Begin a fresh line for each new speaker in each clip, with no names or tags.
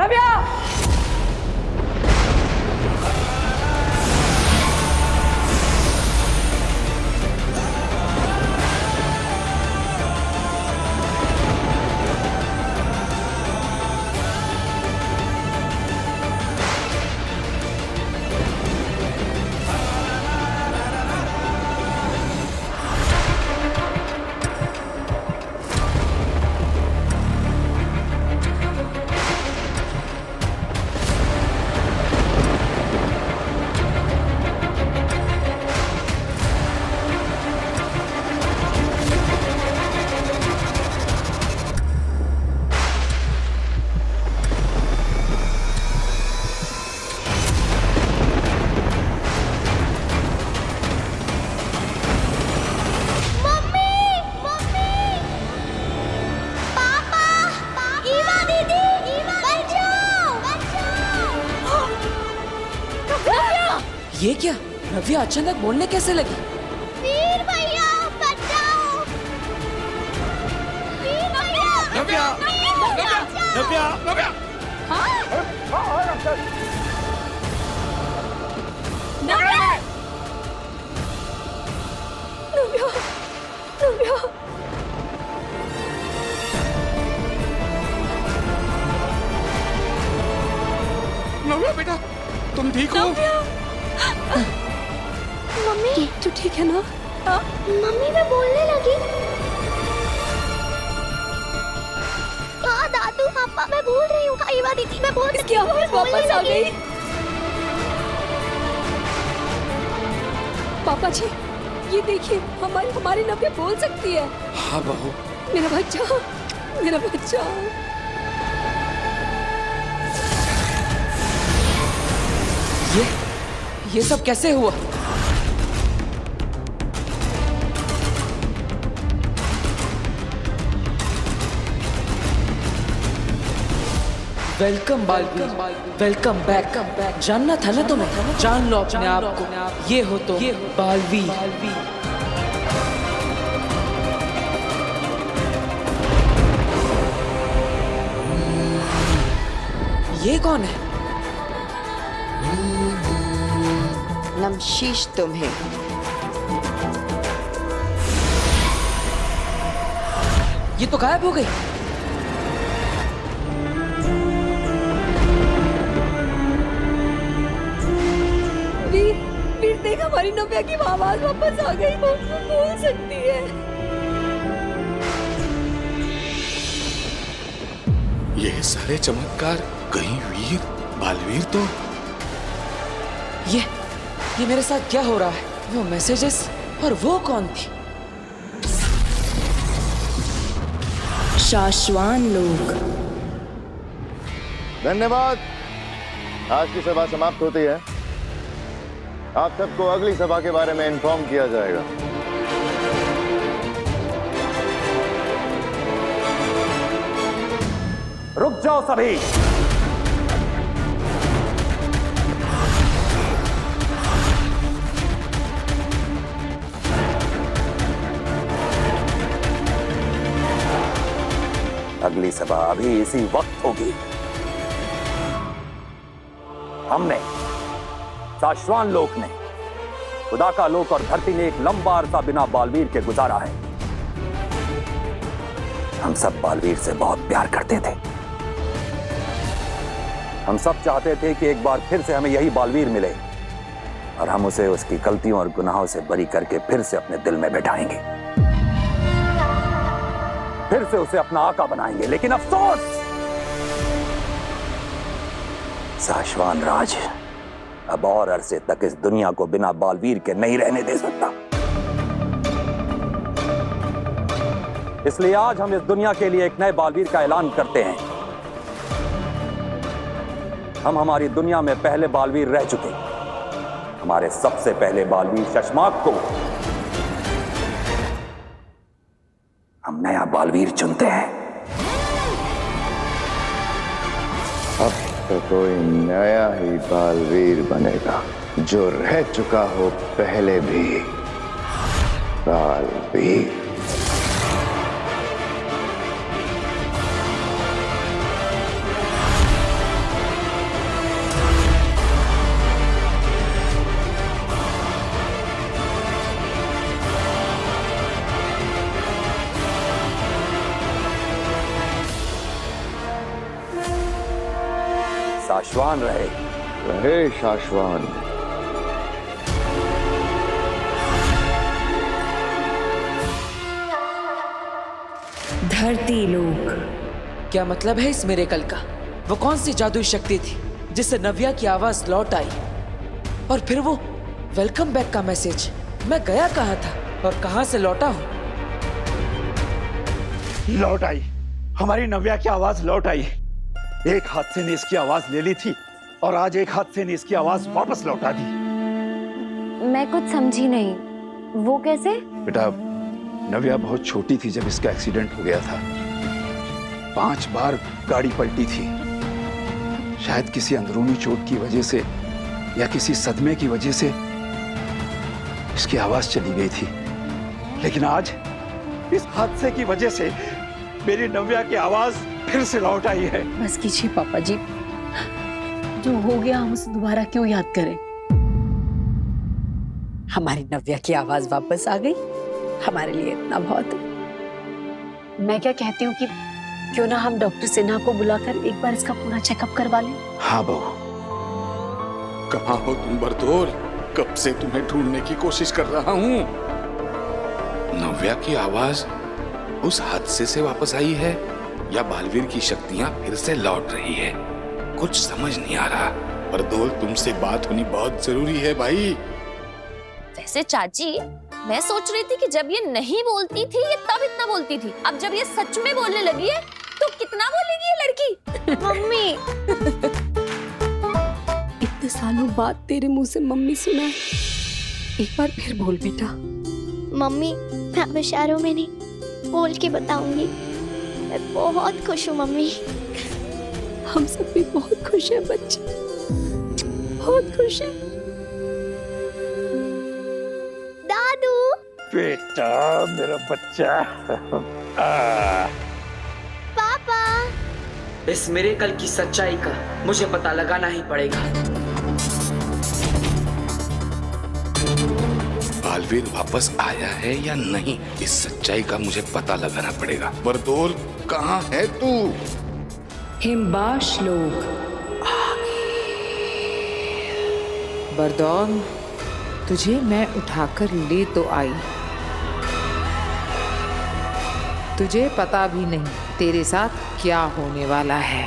नव्या।
ये क्या? नव्या अचानक बोलने कैसे लगी?
वीर भैया बचाओ! वीर भैया!
नव्या! नव्या! नव्या!
नव्या, नव्या।
नव्या बेटा, तुम ठीक हो?
मम्मी,
तू ठीक है ना? हाँ?
मम्मी मैं बोलने लगी। हाँ दादू, पापा मैं बोल रही हूँ। ईवा दीदी मैं बोल
इसकी आवाज वापस आ गई। पापा जी, ये देखिए, हमारी नव्या बोल सकती है।
हाँ बहू।
मेरा बच्चा, मेरा बच्चा।
ये सब कैसे हुआ? Welcome Baalveer, welcome back. जानना था ना तुम्हें, जान लो अपने आप को। ये हो तो बालवीर। ये कौन है?
नमशीश तुम्हें।
ये तो गायब हो गई।
वीर देख, हमारी नव्या की आवाज वापस आ गई। वो बोल सकती है।
ये सारे चमत्कार कहीं वीर, बालवीर तो।
ये मेरे साथ क्या हो रहा है? वो मैसेजेस और वो कौन थी?
शाश्वान लोग।
धन्यवाद। आज की सभा समाप्त होती है। आप सबको अगली सभा के बारे में इन्फॉर्म किया जाएगा।
रुक जाओ सभी। अगली सभा अभी इसी वक्त होगी। हमने, शाश्वान लोक ने, खुदा का लोक और धरती ने एक लंबा अरसा बिना बालवीर के गुजारा है। हम सब बालवीर से बहुत प्यार करते थे। हम सब चाहते थे कि एक बार फिर से हमें यही बालवीर मिले और हम उसे उसकी गलतियों और गुनाहों से बरी करके फिर से अपने दिल में बैठाएंगे, फिर से उसे अपना आका बनाएंगे। लेकिन अफसोस, शाश्वान राज अब और अरसे तक इस दुनिया को बिना बालवीर के नहीं रहने दे सकता। इसलिए आज हम इस दुनिया के लिए एक नए बालवीर का ऐलान करते हैं। हम हमारी दुनिया में पहले बालवीर रह चुके, हमारे सबसे पहले बालवीर शशमाक को हम नया बालवीर चुनते हैं।
अब तो कोई नया ही बालवीर बनेगा, जो रह चुका हो पहले भी बालवीर।
शाश्वान रहे।
रहे शाश्वान।
धरती लोक।
क्या मतलब है इस मिरेकल का? वो कौन सी जादुई शक्ति थी जिससे नव्या की आवाज लौट आई? और फिर वो वेलकम बैक का मैसेज, मैं गया कहाँ था और कहाँ से लौटा हूँ?
लौट आई, हमारी नव्या की आवाज लौट आई। एक हादसे ने इसकी आवाज ले ली थी और आज एक हादसे ने इसकी आवाज वापस लौटा दी।
मैं कुछ समझी नहीं, वो कैसे?
बेटा, नव्या बहुत छोटी थी जब इसका एक्सीडेंट हो गया था। 5 बार गाड़ी पलटी थी। शायद किसी अंदरूनी चोट की वजह से या किसी सदमे की वजह से इसकी आवाज चली गई थी। लेकिन आज इस हादसे की वजह से मेरी नव्या की आवाज फिर से लौट आई है।
बस कीजिए पापा जी, जो हो गया हम उसे दोबारा क्यों याद करें? हमारी नव्या की आवाज वापस आ गई, हमारे लिए इतना बहुत है। मैं क्या कहती हूँ कि क्यों ना हम डॉक्टर सिन्हा को बुलाकर एक बार इसका पूरा चेकअप करवा लें।
हाँ बहू।
कहाँ हो तुम बरदौल? कब से तुम्हें ढूंढने की कोशिश कर रहा हूँ। नव्या की आवाज उस हादसे से वापस आई है या बालवीर की शक्तियां फिर से लौट रही है? कुछ समझ नहीं आ रहा। बरदौल, तुमसे बात होनी बहुत जरूरी है भाई।
वैसे चाची, मैं सोच रही थी कि जब ये नहीं बोलती थी ये तब इतना बोलती थी, अब जब ये सच में बोलने लगी है तो कितना बोलेगी ये लड़की।
मम्मी,
इतने सालों बाद तेरे मुंह से मम्मी सुना है, एक बार फिर बोल बेटा।
मम्मी, मैं अब इशारों में नहीं बोल के बताऊंगी। मैं बहुत खुश हूँ मम्मी।
हम सब भी बहुत खुश हैं बच्चे, बहुत खुश हैं।
दादू,
बेटा, मेरा बच्चा।
पापा।
इस मिरेकल की सच्चाई का मुझे पता लगाना ही पड़ेगा।
बालवीर वापस आया है या नहीं, इस सच्चाई का मुझे पता लगाना पड़ेगा। बरदौल, कहाँ है तू?
हिमबाश लोग।
बरदौल, तुझे मैं उठाकर ले तो आई, तुझे पता भी नहीं तेरे साथ क्या होने वाला है।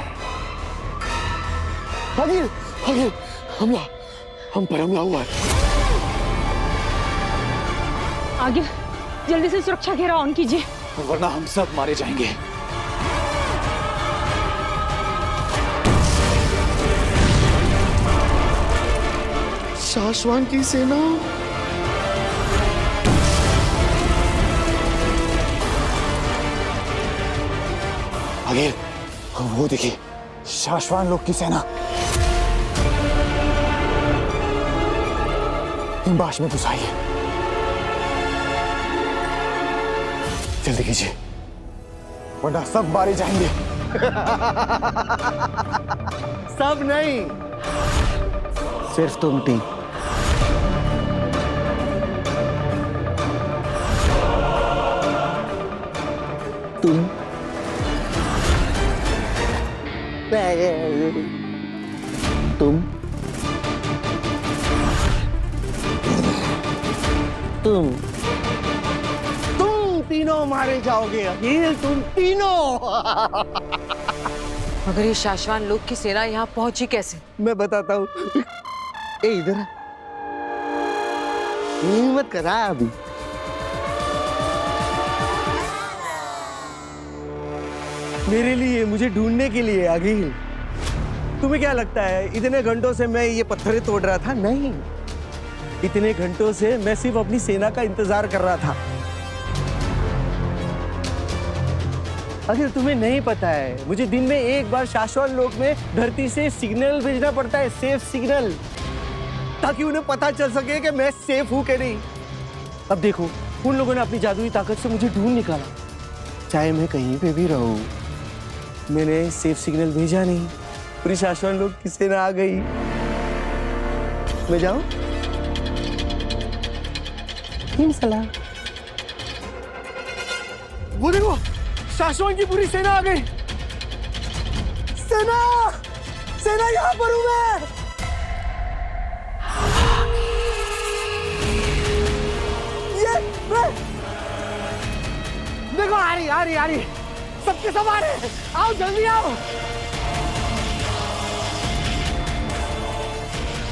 हमला, हम पर हमला हुआ है।
आगे जल्दी से सुरक्षा घेरा ऑन कीजिए,
वरना हम सब मारे जाएंगे।
शाश्वान की सेना।
आगे वो देखिए, शाश्वान लोग की सेना हिमबाश में घुसाई है। जल्दी कीजिए, वरना सब मारे जाएंगे।
सब नहीं,
सिर्फ तुम टीम। तुम तुम
तुम तीनों मारे जाओगे अखिल, तुम तीनों।
मगर ये शाश्वान लोग की सेना यहाँ पहुंची कैसे?
मैं बताता हूँ। ए इधर हिम्मत करा अभी। मेरे लिए, मुझे ढूंढने के लिए अखिल। तुम्हें क्या लगता है इतने घंटों से मैं ये पत्थरें तोड़ रहा था? नहीं, इतने घंटों से मैं सिर्फ अपनी सेना का इंतजार कर रहा था। अगर तुम्हें नहीं पता है, मुझे दिन में एक बार शाश्वान लोक में धरती से सिग्नल भेजना पड़ता है, सेफ सिग्नल, ताकि उन्हें पता चल सके कि मैं सेफ हूं कि नहीं। अब देखो, उन लोगों ने अपनी जादुई ताकत से मुझे ढूंढ निकाला। चाहे मैं कहीं पे भी रहूं, मैंने सेफ सिग्नल भेजा नहीं, पूरी शाश्वान लोक की सेना आ गई। मैं जाऊं? सलाह। वो देखो, शाश्वान की पूरी सेना आ गई। सेना, सेना यहाँ पर हूँ मैं। ये मैं देखो आ रही सबके सब आ रहे हैं, आओ जल्दी आओ।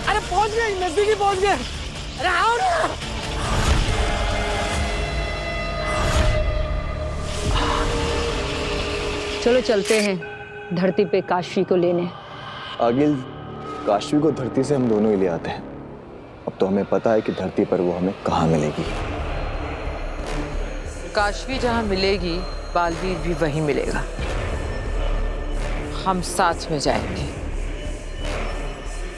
अरे पहुंच गए, नजदीक ही पहुंच गए। अरे आओ ना।
चलो चलते हैं धरती पे काशी को लेने।
आगिल, काशी को धरती से हम दोनों ही ले आते हैं। अब तो हमें पता है कि धरती पर वो हमें कहाँ मिलेगी।
काशवी जहाँ मिलेगी, बालवीर भी वहीं मिलेगा। हम साथ में जाएंगे।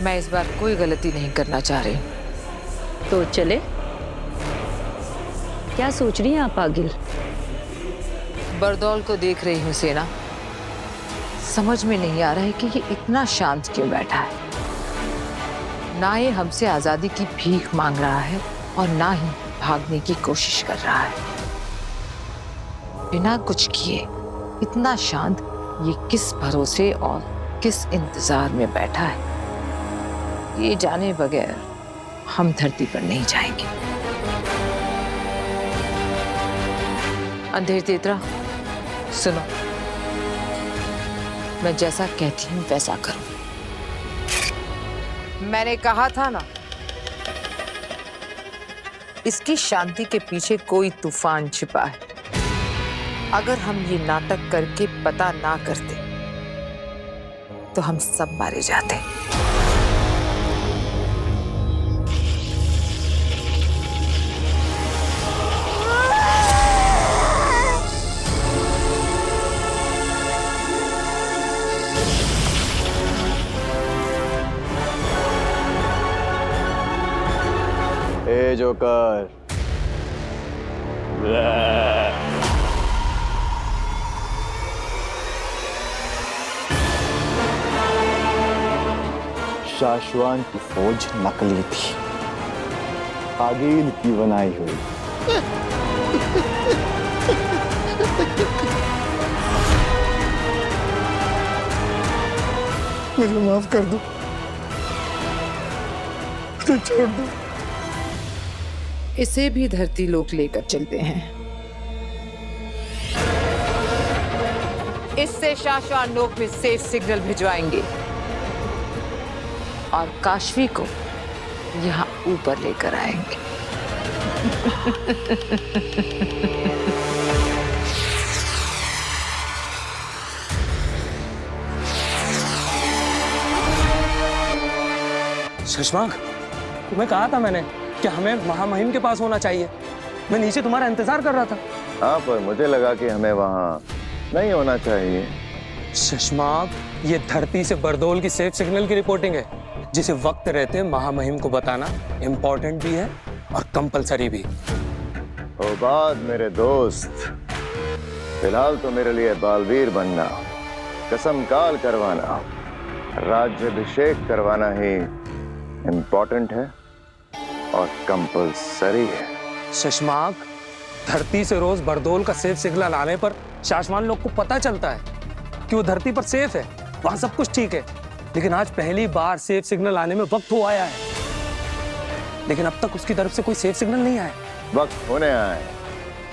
मैं इस बार कोई गलती नहीं करना चाह रही।
तो चले? क्या सोच रही हैं आप आगिल?
बरदौल को देख रही हूँ सेना। समझ में नहीं आ रहा है कि ये इतना शांत क्यों बैठा है। ना ये हमसे आजादी की भीख मांग रहा है और ना ही भागने की कोशिश कर रहा है। बिना कुछ किए इतना शांत ये किस भरोसे और किस इंतजार में बैठा है, ये जाने बगैर हम धरती पर नहीं जाएंगे। अंधेर तेतरा, सुनो, मैं जैसा कहती हूँ वैसा करो। मैंने कहा था ना, इसकी शांति के पीछे कोई तूफान छिपा है। अगर हम ये नाटक करके पता ना करते तो हम सब मारे जाते।
ए जोकर, शाश्वान की फौज नकली थी, आगिल की बनाई हुई।
मुझे माफ कर दो, मुझे छोड़ दो।
इसे भी धरती लोक लेकर चलते हैं। इससे शाश्वान लोक में सेफ सिग्नल भिजवाएंगे और काशवी को यहाँ ऊपर लेकर आएंगे।
शशांक, तुम्हें कहा था मैंने कि हमें महामहिम के पास होना चाहिए। मैं नीचे तुम्हारा इंतजार कर रहा था।
हाँ, पर मुझे लगा कि हमें वहाँ नहीं होना चाहिए।
शशांक, ये धरती से बरदौल की सेफ सिग्नल की रिपोर्टिंग है, जिसे वक्त रहते महामहिम को बताना इम्पोर्टेंट भी है और कंपलसरी भी।
ओ बात मेरे दोस्त, फिलहाल तो मेरे लिए बालवीर बनना, कसम काल करवाना, राज्याभिषेक करवाना ही इम्पोर्टेंट है और कंपलसरी है।
शशांक, धरती से रोज बरदौल का सेफ सिग्नल आने पर शाश्वान लोग को पता चलता है कि वो धरती पर सेफ है, वहां सब कुछ ठीक है। लेकिन आज पहली बार सेफ सिग्नल आने में वक्त हो आया है, लेकिन अब तक उसकी तरफ से कोई सेफ सिग्नल नहीं आया।
वक्त होने आए,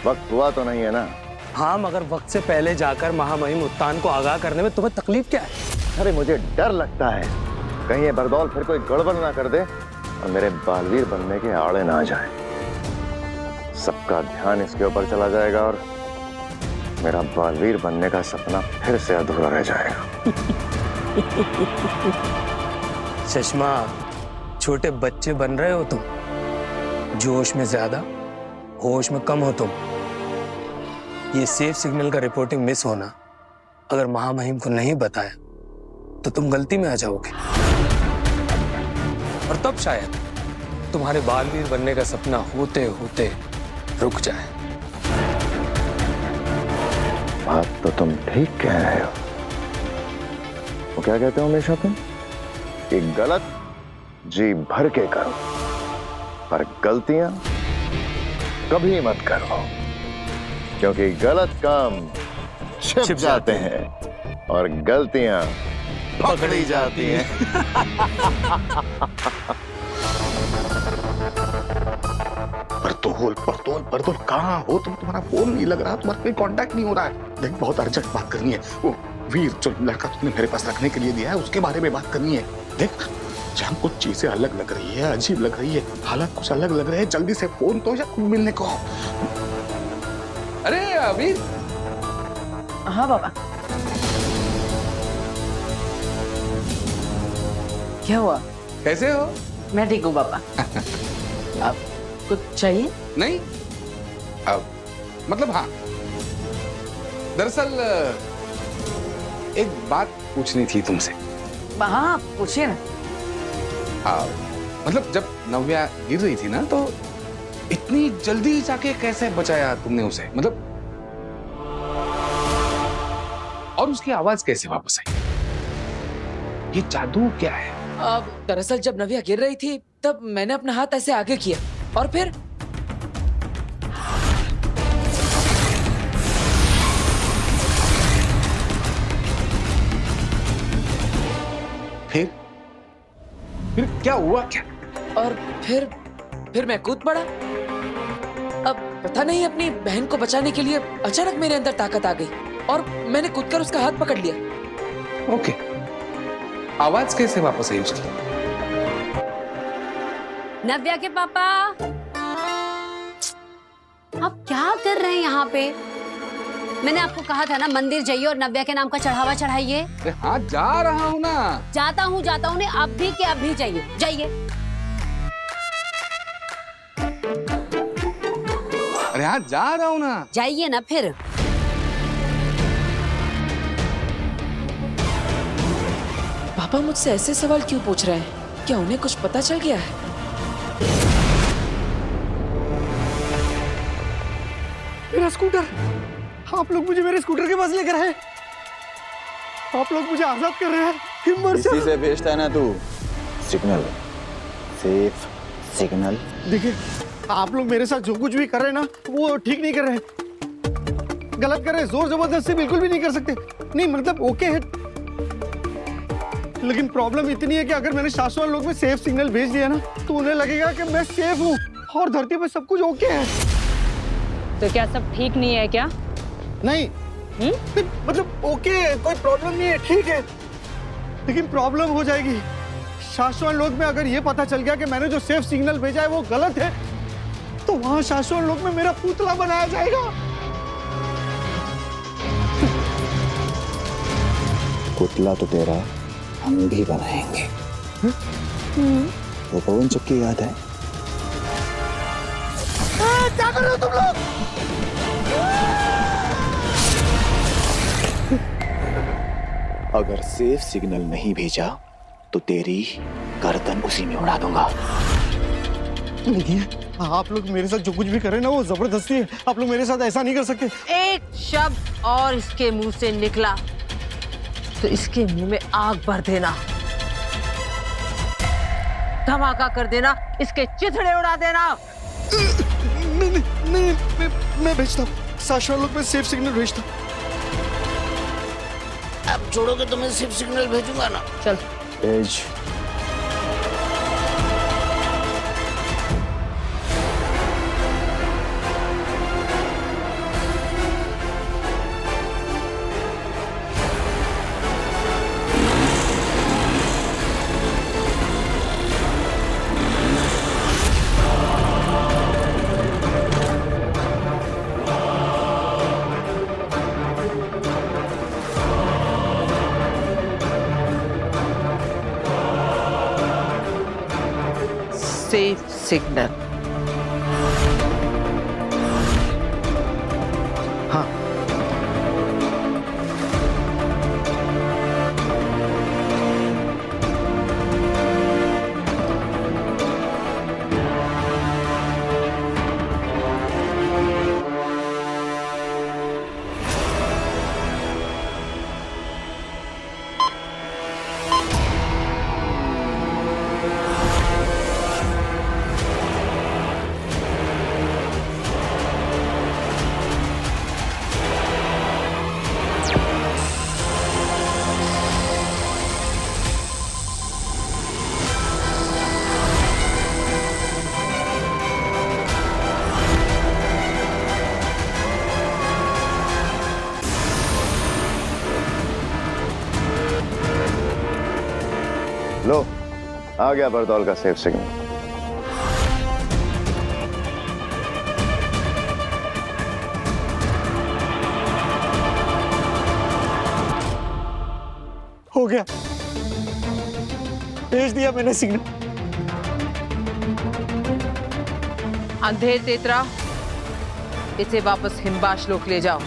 वक्त हुआ तो नहीं है ना।
हाँ, मगर वक्त से पहले जाकर महामहिम उत्तान को आगाह करने में तुम्हें तकलीफ क्या है?
अरे मुझे डर लगता है कहीं ये बरदौल फिर कोई गड़बड़ ना कर दे और मेरे बालवीर बनने के आड़े ना आ जाए। सबका ध्यान इसके ऊपर चला जाएगा और मेरा बालवीर बनने का सपना फिर से अधूरा रह जाएगा।
शशांक, छोटे बच्चे बन रहे हो तुम, जोश में ज्यादा होश में कम हो तुम। ये सेफ सिग्नल का रिपोर्टिंग मिस होना अगर महामहिम को नहीं बताया तो तुम गलती में आ जाओगे और तब शायद तुम्हारे बालवीर बनने का सपना होते होते रुक जाए।
बात तो तुम ठीक कह रहे हो। वो क्या कहते हो हमेशा तुम कि गलत जी भर के करो, पर गलतियां कभी मत करो, क्योंकि गलत काम छिप जाते हैं और गलतियां पकड़ी जाती हैं।
परतोल कहाँ हो तुम? तुम्हारा फोन नहीं लग रहा, तुम्हारा कोई कांटेक्ट नहीं हो रहा है। देख बहुत अर्जेंट बात करनी है। वो वीर जो लड़का तुमने मेरे पास रखने के लिए दिया है उसके बारे में बात करनी है। देख जहाँ कुछ चीजें अलग लग रही है, अजीब लग रही है, हालात कुछ अलग लग रहे हैं, जल्दी से फोन तो या मिलने को। अरे वीर।
हाँ बाबा। क्या हुआ?
कैसे हो?
मैं ठीक हूँ बाबा। अब कुछ चाहिए?
नहीं अब मतलब हाँ, दरअसल एक बात पूछनी थी तुमसे।
हाँ पूछिए ना।
मतलब जब नव्या गिर रही थी ना तो इतनी जल्दी जाके कैसे बचाया तुमने उसे? मतलब और उसकी आवाज कैसे वापस आई? ये जादू क्या है?
दरअसल जब नव्या गिर रही थी तब मैंने अपना हाथ ऐसे आगे किया और फिर
क्या हुआ क्या?
और फिर मैं कूद पड़ा। अब पता नहीं अपनी बहन को बचाने के लिए अचानक मेरे अंदर ताकत आ गई और मैंने कूदकर उसका हाथ पकड़ लिया।
ओके, आवाज कैसे वापस आई उसकी?
नव्या के पापा, आप क्या कर रहे हैं यहाँ पे? मैंने आपको कहा था ना मंदिर जाइए और नव्या के नाम का चढ़ावा चढ़ाइए।
हाँ जा रहा हूँ ना।
जाता हूँ ने अभी के अभी जाइए जाइए।
अरे हाँ जा रहा हूँ ना।
जाइए ना फिर।
पापा मुझसे ऐसे सवाल क्यों पूछ रहे हैं? क्या उन्हें कुछ पता चल गया है?
मेरा स्कूटर, आप लोग मुझे मेरे स्कूटर के पास लेकर आए। आप लोग मुझे आजाद कर रहे हैं। हिम्मत
इसी से भेजता है ना तू सिग्नल, सेफ सिग्नल।
देखिए आप लोग मेरे साथ जो कुछ भी कर रहे हैं ना वो ठीक नहीं कर रहे हैं, गलत कर रहे हैं। जोर जबरदस्ती बिल्कुल भी नहीं कर सकते। नहीं मतलब ओके है, लेकिन प्रॉब्लम इतनी है कि अगर मैंने शाश्वत लोक में सेफ सिग्नल भेज दिया ना तो उन्हें लगेगा कि मैं सेफ हूँ और धरती पे सब कुछ ओके है।
तो क्या सब ठीक नहीं है क्या?
नहीं मतलब ओके है, कोई प्रॉब्लम नहीं है, ठीक है, लेकिन प्रॉब्लम हो जाएगी। शाश्वत लोक में अगर ये पता चल गया कि मैंने जो सेफ सिग्नल भेजा है वो गलत है तो वहां शाश्वत लोक में मेरा पुतला बनाया जाएगा।
पुतला तो तेरा हम भी बनाएंगे। वो पवन चक्की याद है?
क्या कर रहे हो तुम लोग?
अगर सेफ सिग्नल नहीं भेजा तो तेरी गर्दन उसी में उड़ा दूंगा।
नहीं, आप लोग मेरे साथ जो कुछ भी कर रहे हैं ना वो जबरदस्ती है। आप लोग मेरे साथ ऐसा नहीं कर सकते।
एक शब्द और इसके मुंह से निकला तो इसके मुंह में आग भर देना, धमाका कर देना, इसके चिथड़े उड़ा देना।
नहीं, मैं भेजता हूँ। शाश्वत लोक में सेफ सिग्नल भेजता हूँ।
अब छोड़ोगे तो मैं सिर्फ सिग्नल भेजूंगा ना।
चल
भेज।
Safe signal.
हाँ
लो, आ गया बरदौल का सेफ सिग्नल।
हो गया, भेज दिया मैंने सिग्नल।
अंधेर तेतरा, इसे वापस हिमबाश लोक ले जाओ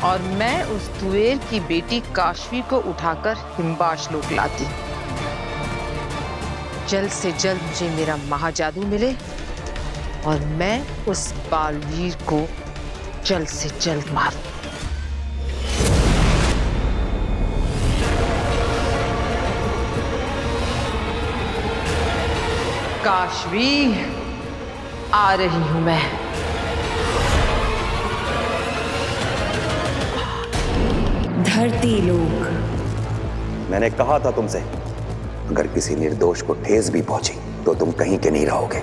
और मैं उस तुएर की बेटी काशवी को उठाकर हिमबाश लोक लाती। जल्द से जल्द मुझे मेरा महाजादू मिले और मैं उस बालवीर को जल्द से जल्द मारूं। काशवी, आ रही हूं मैं।
धरती लोक।
मैंने कहा था तुमसे, अगर किसी निर्दोष को ठेस भी पहुंची तो तुम कहीं के नहीं रहोगे।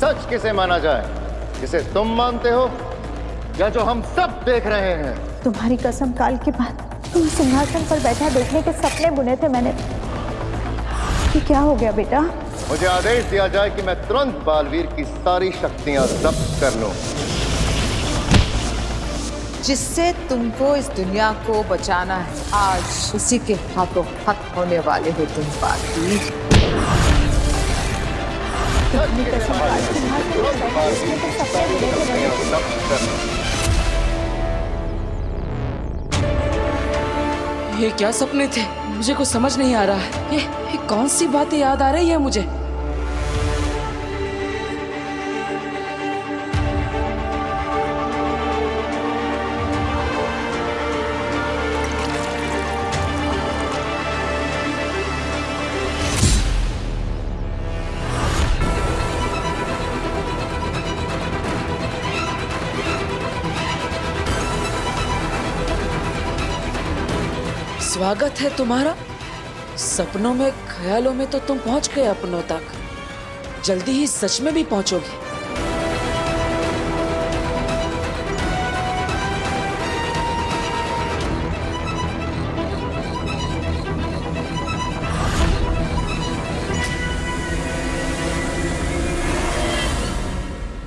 सच किसे माना जाए, जिसे तुम मानते हो या जो हम सब देख रहे हैं?
तुम्हारी कसम, काल के बाद तुम सिंहासन पर बैठा देखने के सपने बुने थे मैंने। ये क्या हो गया बेटा?
मुझे आदेश दिया जाए कि मैं तुरंत बालवीर की सारी शक्तियां जब्त कर लूं।
जिससे तुमको इस दुनिया को बचाना है, आज उसी के हाथों हाथ होने वाले हो तुम बालवीर।
ये क्या सपने थे? मुझे कुछ समझ नहीं आ रहा है। ये कौन सी बातें याद आ रही है मुझे? स्वागत है तुम्हारा। सपनों में, ख्यालों में तो तुम पहुंच गए अपनों तक, जल्दी ही सच में भी पहुंचोगे।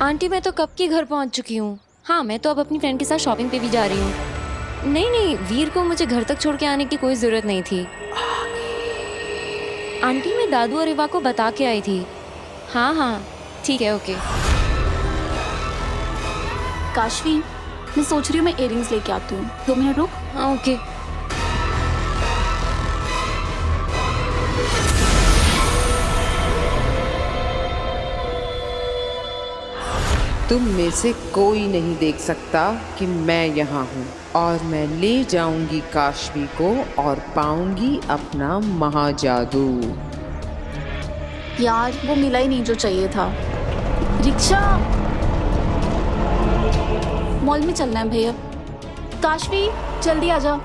आंटी, मैं तो कब की घर पहुंच चुकी हूँ। हाँ, मैं तो अब अपनी फ्रेंड के साथ शॉपिंग पे भी जा रही हूँ। नहीं, वीर को मुझे घर तक छोड़ के आने की कोई जरूरत नहीं थी। आंटी, मैं दादू और इवा को बता के आई थी। हाँ, ठीक है, ओके।
काशवी, मैं सोच रही हूँ मैं इयररिंग्स लेके आती हूँ। 2 मिनट रुक।
हाँ, ओके।
तुम में से कोई नहीं देख सकता कि मैं यहाँ हूँ और मैं ले जाऊंगी काशवी को और पाऊंगी अपना महाजादू।
यार, वो मिला ही नहीं जो चाहिए था। रिक्शा, मॉल में चलना है भैया। काशवी, जल्दी आ जा।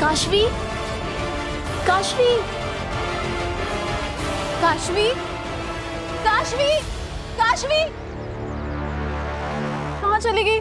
काशवी, काशवी, काशवी, काशवी, काशवी, कहाँ चली गई?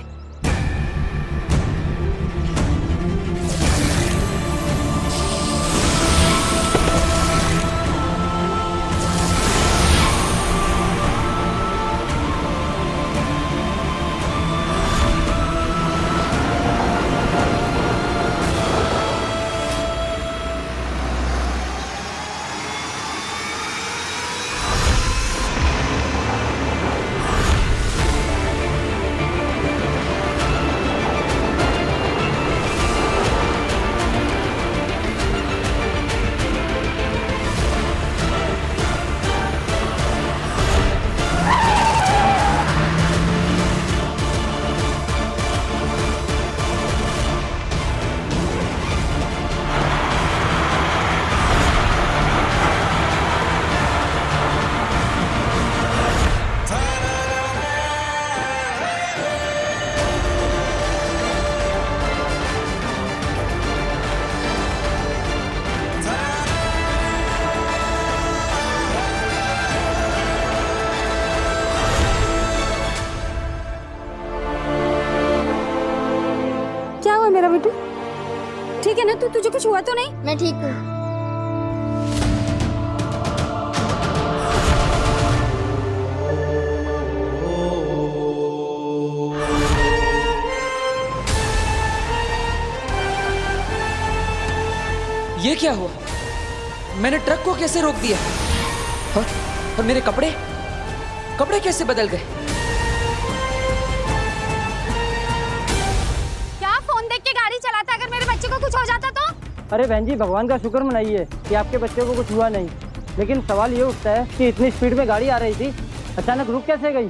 क्या हुआ मेरा बेटू? ठीक है ना तू? तुझे कुछ हुआ तो नहीं?
मैं ठीक हूँ।
ये क्या हुआ? मैंने ट्रक को कैसे रोक दिया? और मेरे कपड़े कैसे बदल गए?
क्या फोन देख के गाड़ी चलाता? अगर मेरे बच्चे को कुछ हो जाता तो?
अरे बहन जी, भगवान का शुक्र मनाइए कि आपके बच्चे को कुछ हुआ नहीं। लेकिन सवाल ये उठता है कि इतनी स्पीड में गाड़ी आ रही थी, अचानक रुक कैसे गई?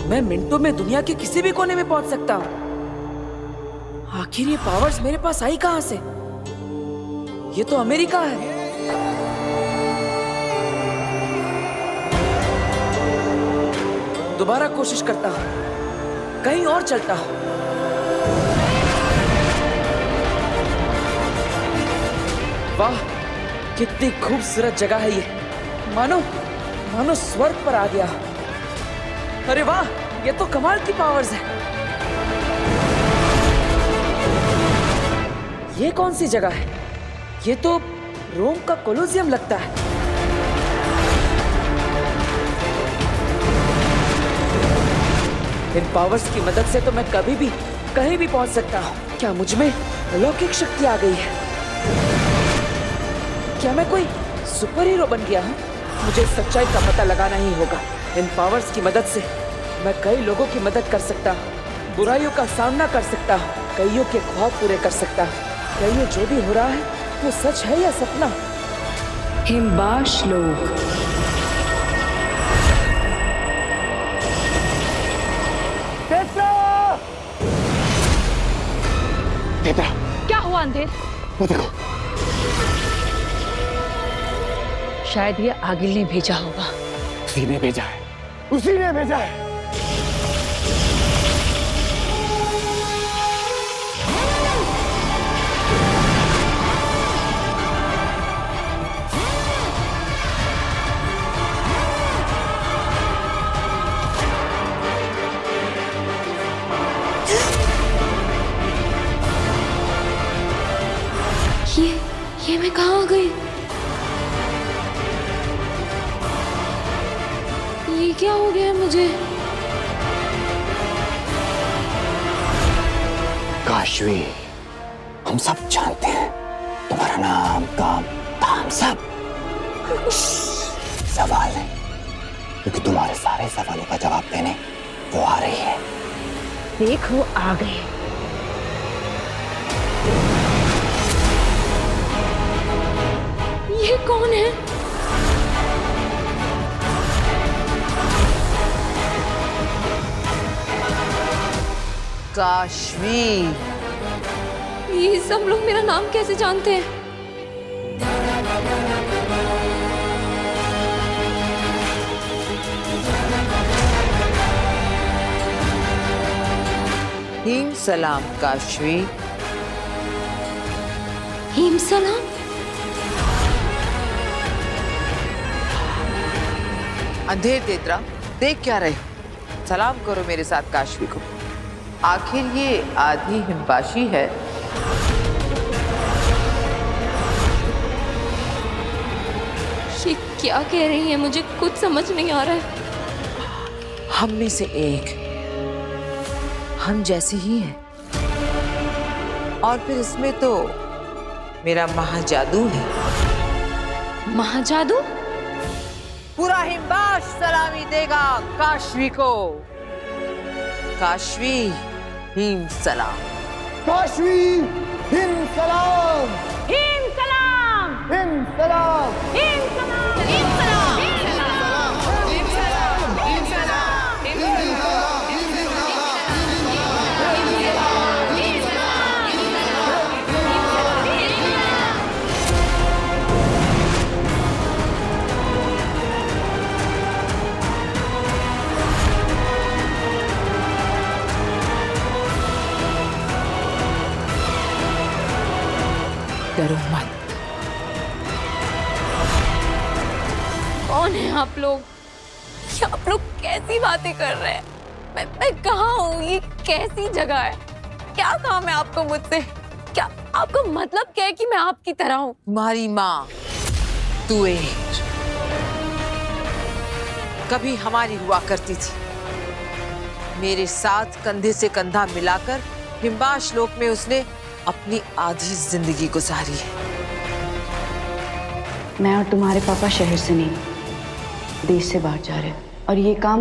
मैं मिनटों में दुनिया के किसी भी कोने में पहुंच सकता हूं। आखिर ये पावर्स मेरे पास आई कहां से? ये तो अमेरिका है। दोबारा कोशिश करता हूं, कहीं और चलता हूं। वाह, कितनी खूबसूरत जगह है ये। मानो स्वर्ग पर आ गया। अरे वाह, ये तो कमाल की पावर्स है। ये कौन सी जगह है? ये तो रोम का कोलोसियम लगता है। इन पावर्स की मदद से तो मैं कभी भी कहीं भी पहुंच सकता हूं। क्या मुझ में अलौकिक शक्ति आ गई है? क्या मैं कोई सुपर हीरो बन गया हूं? मुझे सच्चाई का पता लगाना ही होगा। इन पावर्स की मदद से मैं कई लोगों की मदद कर सकता हूँ, बुराइयों का सामना कर सकता हूँ, कईयों के ख्वाब पूरे कर सकता हूँ। क्या ये जो भी हो रहा है वो सच है या सपना?
हिमबाश लोग,
क्या हुआ अंधेर?
शायद ये आगिल ने भेजा होगा।
उसी ने भेजा है।
ये मैं कहाँ आ गई? ये क्या हो गया मुझे?
काशवी, हम सब जानते हैं तुम्हारा नाम, काम, धाम सब। सवाल है, क्योंकि तुम्हारे सारे सवालों का जवाब देने वो आ रही है।
देखो आ गए।
ये कौन है?
काशवी,
ये सब लोग मेरा नाम कैसे जानते हैं?
हिम सलाम काशवी।
हिम सलाम?
अंधेर तेतरा, देख क्या रहे हो? सलाम करो मेरे साथ काशवी को। आखिर ये आधी हिमबाशी है।
ये क्या कह रही है? मुझे कुछ समझ नहीं आ रहा है।
हम में से एक, हम जैसे ही हैं। और फिर इसमें तो मेरा महाजादू है।
महाजादू?
पूरा हिमबाश सलामी देगा काशवी को। काशवी, हिम सलाम।
काशवी, हिम सलाम।
हिम सलाम!
हिम सलाम।
हिम सलाम! हिम सलाम!
डरो मत।
कौन है आप लोग? ये आप लोग कैसी बातें कर रहे हैं? मैं कहाँ हूँ? ये कैसी जगह है? क्या काम है आपको मुझसे? क्या आपका मतलब क्या है कि मैं आपकी तरह हूँ?
तुम्हारी माँ तुएर कभी हमारी हुआ करती थी। मेरे साथ कंधे से कंधा मिलाकर हिम्बाश लोक में उसने अपनी आधी जिंदगी गुजारी है।
मैं और तुम्हारे पापा शहर से नहीं, देश से बाहर जा रहे हैं, और ये काम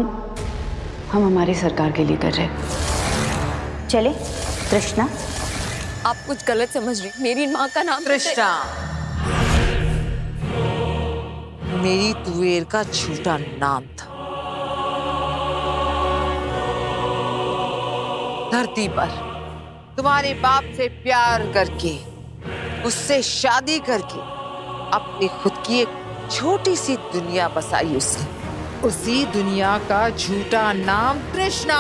हम हमारी सरकार के लिए कर रहे हैं।
चले तृष्णा।
आप कुछ गलत समझ रही। मेरी माँ का नाम
तृष्णा मेरी तुएर का झूठा नाम था। धरती पर तुम्हारे बाप से प्यार करके, उससे शादी करके अपनी खुद की एक छोटी सी दुनिया बसाई उसने। उसी दुनिया का झूठा नाम तृष्णा।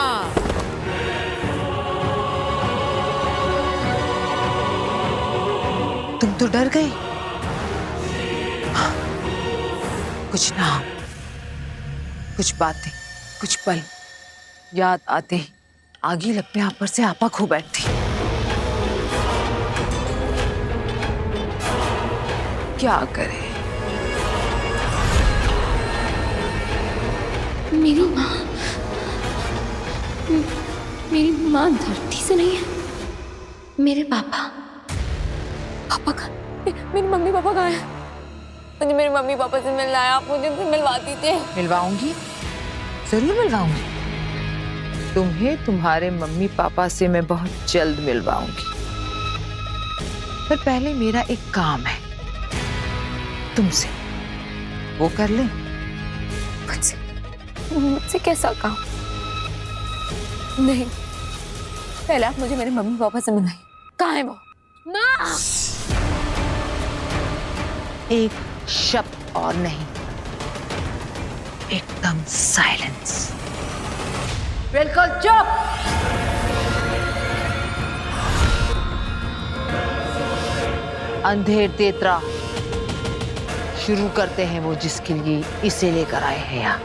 तुम तो डर गई। हाँ, कुछ नाम, कुछ बातें, कुछ पल याद आते ही आगी लगने आप पर से आपा खो बैठती। क्या करे?
मेरी माँ धरती से नहीं है। मेरे पापा का मेरी मम्मी पापा कहाँ है? मुझे मेरे मम्मी पापा से मिलना है। आप मुझे उनसे मिलवा दीजिए।
मिलवाऊंगी, जरूर मिलवाऊंगी। तुम्हें तुम्हारे मम्मी पापा से मैं बहुत जल्द मिलवाऊंगी। पर पहले मेरा एक काम है तुमसे, वो कर ले।
मुझसे कैसा काम? नहीं, पहले आप मुझे मेरे मम्मी पापा से मिलाइए। कहाँ है वो? माँ!
एक शब्द और नहीं, एकदम साइलेंस। बिल्कुल चुप। अंधेर तेतरा, शुरू करते हैं वो जिसके लिए इसे लेकर आए हैं यहाँ।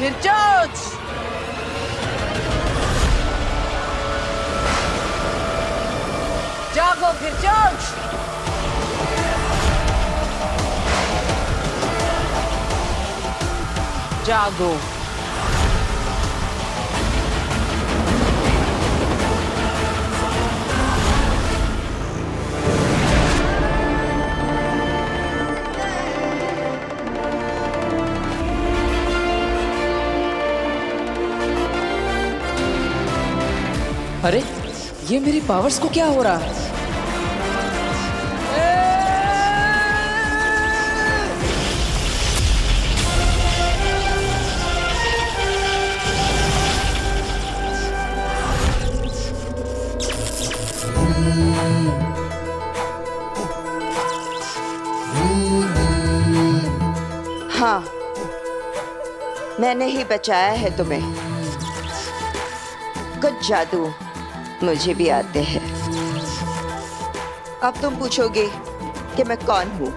फिर चोच, जागो फिर चोच। जागो।
अरे ये मेरी पावर्स को क्या हो रहा है?
हाँ, मैंने ही बचाया है तुम्हें। कुछ जादू मुझे भी आते हैं। अब तुम पूछोगे कि मैं कौन हूं।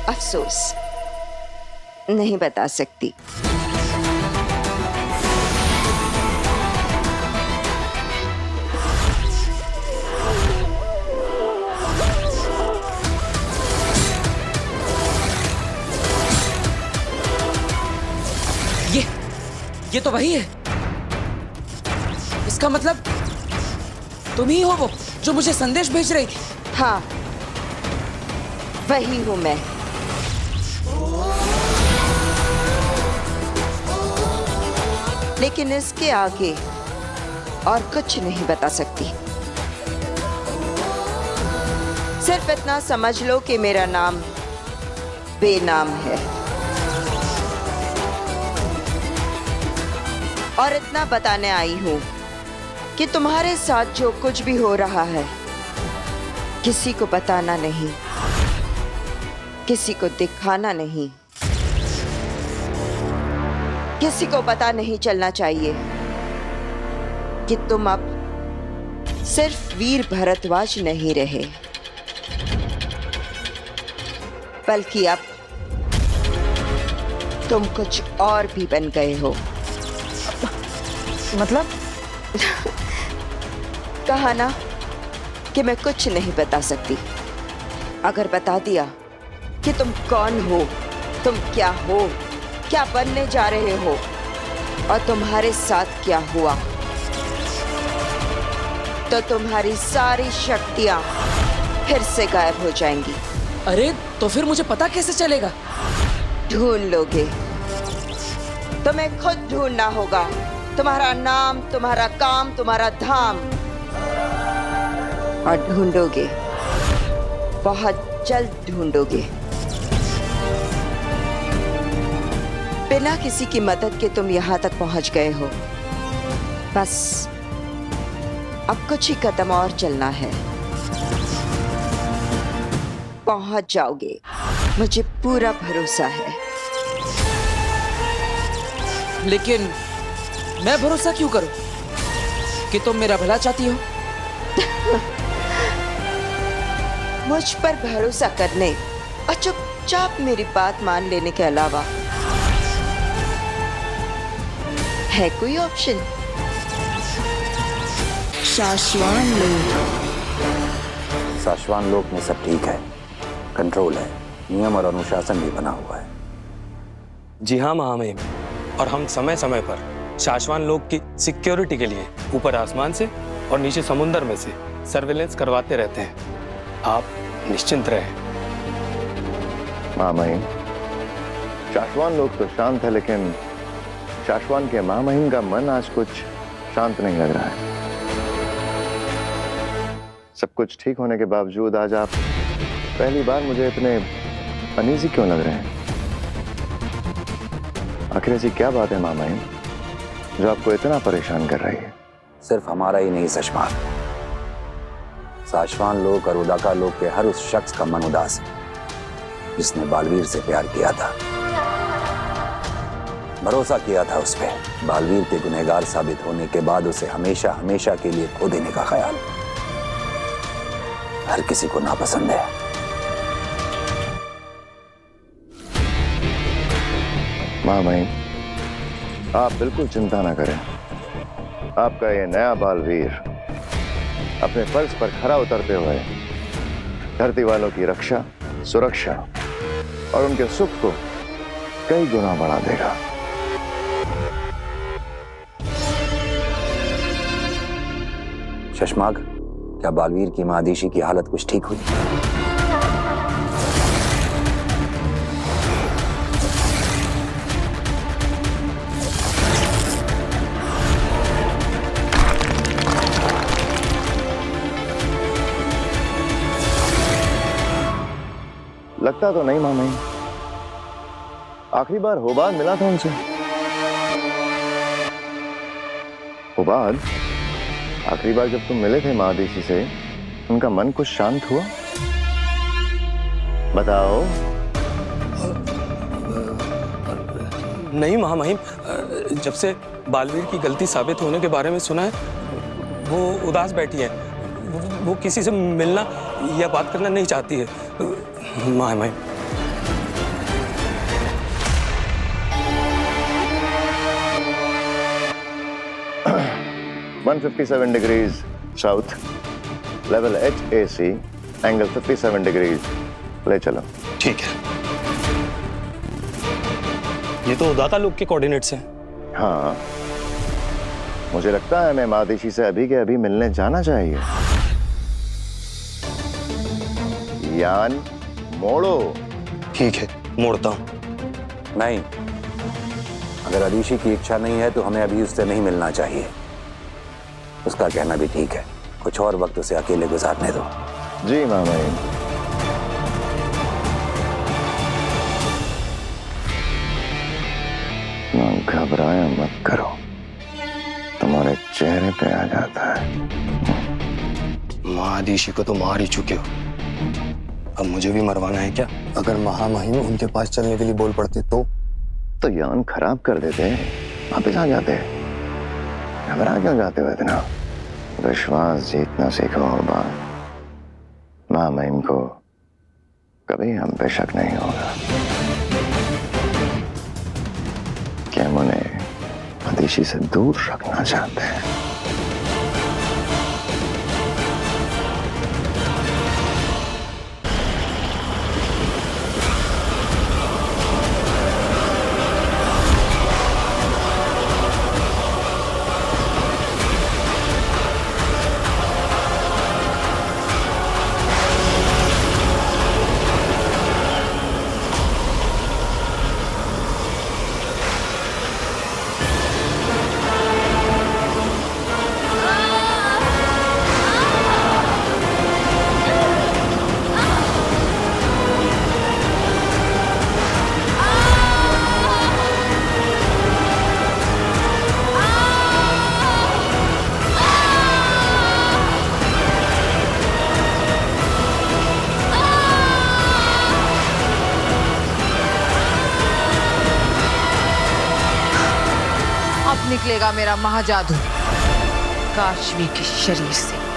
अफसोस, नहीं बता सकती।
ये तो वही है। इसका मतलब तुम ही हो वो जो मुझे संदेश भेज रही थी।
हाँ, वही हूं मैं। लेकिन इसके आगे और कुछ नहीं बता सकती। सिर्फ इतना समझ लो कि मेरा नाम बेनाम है। और इतना बताने आई हूं कि तुम्हारे साथ जो कुछ भी हो रहा है किसी को बताना नहीं, किसी को दिखाना नहीं। किसी को पता नहीं चलना चाहिए कि तुम अब सिर्फ वीर भरद्वाज नहीं रहे, बल्कि अब तुम कुछ और भी बन गए हो।
मतलब?
कहा ना कि मैं कुछ नहीं बता सकती। अगर बता दिया कि तुम कौन हो, तुम क्या हो, क्या बनने जा रहे हो और तुम्हारे साथ क्या हुआ, तो तुम्हारी सारी शक्तियां फिर से गायब हो जाएंगी।
अरे तो फिर मुझे पता कैसे चलेगा?
ढूंढ लोगे। तुम्हें खुद ढूंढना होगा। तुम्हारा नाम, तुम्हारा काम, तुम्हारा धाम, और ढूंढोगे, बहुत जल्द ढूंढोगे। बिना किसी की मदद के तुम यहां तक पहुंच गए हो। बस अब कुछ ही कदम और चलना है, पहुंच जाओगे, मुझे पूरा भरोसा है।
लेकिन मैं भरोसा क्यों करूं कि तुम मेरा भला चाहती हो?
मुझ पर भरोसा करने और चुपचाप मेरी बात मान लेने के अलावा है कोई ऑप्शन?
शाश्वान लोक में सब ठीक है, कंट्रोल है, नियम और अनुशासन भी बना हुआ है।
जी हाँ महामहिम, और हम समय समय पर शाश्वान लोक की सिक्योरिटी के लिए ऊपर आसमान से और नीचे समुद्र में से सर्वेलेंस करवाते रहते हैं। आप निश्चिंत रहें।
महामहिम, शाश्वान लोक तो शांत है, लेकिन शाश्वान के महामहिम का मन आज कुछ शांत नहीं लग रहा है। सब कुछ ठीक होने के बावजूद आज आप पहली बार मुझे इतने अनईजी क्यों लग रहे हैं? आखिर ऐसी क्या बात है महामहिम जो आपको इतना परेशान कर रही है?
सिर्फ हमारा ही नहीं शशमाक, शाश्वान लोक और उदाका लोक के हर उस शख्स का मन उदास है जिसने बालवीर से प्यार किया था, भरोसा किया था उस पर। बालवीर के गुनहगार साबित होने के बाद उसे हमेशा हमेशा के लिए खो देने का ख्याल हर किसी को नापसंद है।
महामहिम, आप बिल्कुल चिंता ना करें। आपका ये नया बालवीर अपने फर्ज पर खरा उतरते हुए धरती वालों की रक्षा, सुरक्षा और उनके सुख को कई गुना बढ़ा देगा।
शशमाग, क्या बालवीर की महादीशी की हालत कुछ ठीक हुई?
लगता तो नहीं महामहिम। आखिरी बार होबाद मिला था उनसे। होबाद, आखिरी बार जब तुम मिले थे महादेशी से, उनका मन कुछ शांत हुआ? बताओ।
नहीं महामहिम, जब से बालवीर की गलती साबित होने के बारे में सुना है, वो उदास बैठी है। वो किसी से मिलना या बात करना नहीं चाहती है महामहिम।
157 degrees south, level HAC, angle 57 degrees. ले चलो।
ठीक है। ये तो उदाका लोक के कोऑर्डिनेट्स हैं।
हाँ, मुझे लगता है मैं महादेशी से अभी के अभी मिलने जाना चाहिए। यान मोड़ो।
ठीक है, मोड़ता हूं।
नहीं, अगर अदीशी की इच्छा नहीं है तो हमें अभी उससे नहीं मिलना चाहिए। उसका कहना भी ठीक है, कुछ और वक्त उसे अकेले गुजारने दो।
जी महामहिम। घबराया मत करो, तुम्हारे चेहरे पे आ जाता है।
महादीशी को तो मार ही चुके हो, अब मुझे भी मरवाना है क्या?
अगर महामहिम उनके पास चलने के लिए बोल पड़ते तो
तो यान खराब कर देते, वापस आ जाते। घबरा क्यों जाते हो इतना? विश्वास जीतना सीखो और बात माँ महिम को कभी हम पे शक नहीं होगा कि हम उन्हें आदिशी से दूर रखना चाहते हैं।
अब निकलेगा मेरा महाजादू काशवी के शरीर से।